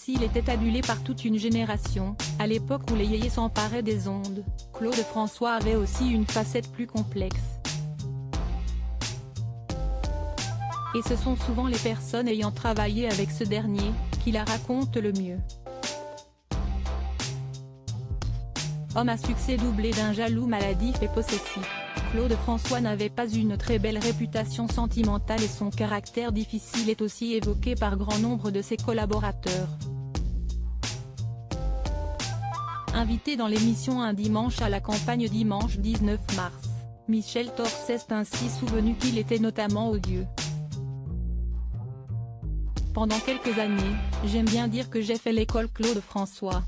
S'il était adulé par toute une génération, à l'époque où les yéyés s'emparaient des ondes, Claude François avait aussi une facette plus complexe. Et ce sont souvent les personnes ayant travaillé avec ce dernier, qui la racontent le mieux. Homme à succès doublé d'un jaloux maladif et possessif, Claude François n'avait pas une très belle réputation sentimentale et son caractère difficile est aussi évoqué par grand nombre de ses collaborateurs. Invité dans l'émission Un dimanche à la campagne dimanche 19 mars, Michel Thor s'est ainsi souvenu qu'il était notamment odieux. Pendant quelques années, j'aime bien dire que j'ai fait l'école Claude François.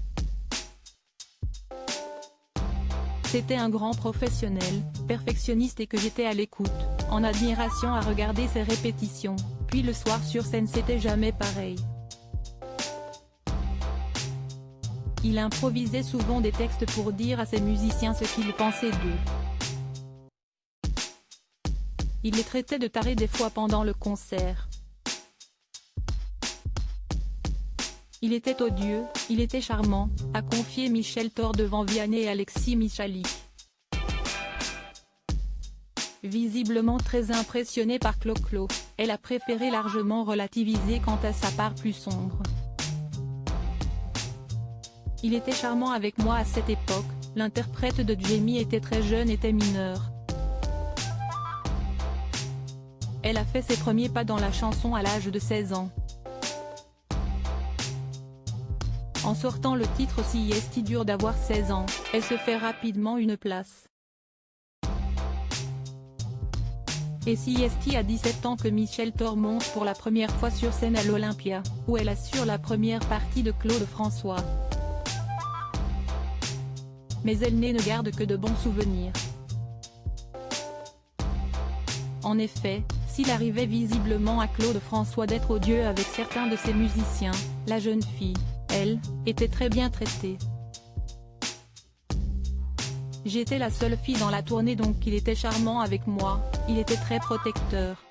C'était un grand professionnel, perfectionniste et que j'étais à l'écoute, en admiration à regarder ses répétitions, puis le soir sur scène c'était jamais pareil. Il improvisait souvent des textes pour dire à ses musiciens ce qu'il pensait d'eux. Il les traitait de tarés des fois pendant le concert. Il était odieux, il était charmant, a confié Michel Thor devant Vianney et Alexis Michalik. Visiblement très impressionnée par Clo-Clo, elle a préféré largement relativiser quant à sa part plus sombre. Il était charmant avec moi à cette époque, l'interprète de Jamie était très jeune, était mineur. Elle a fait ses premiers pas dans la chanson à l'âge de 16 ans. En sortant le titre Si est dur d'avoir 16 ans, elle se fait rapidement une place. Et si est à 17 ans que Michel Thor monte pour la première fois sur scène à l'Olympia, où elle assure la première partie de Claude François. Mais elle ne garde que de bons souvenirs. En effet, s'il arrivait visiblement à Claude François d'être odieux avec certains de ses musiciens, la jeune fille, elle, était très bien traitée. J'étais la seule fille dans la tournée donc il était charmant avec moi, il était très protecteur.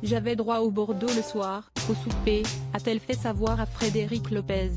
J'avais droit au Bordeaux le soir, au souper, a-t-elle fait savoir à Frédéric Lopez.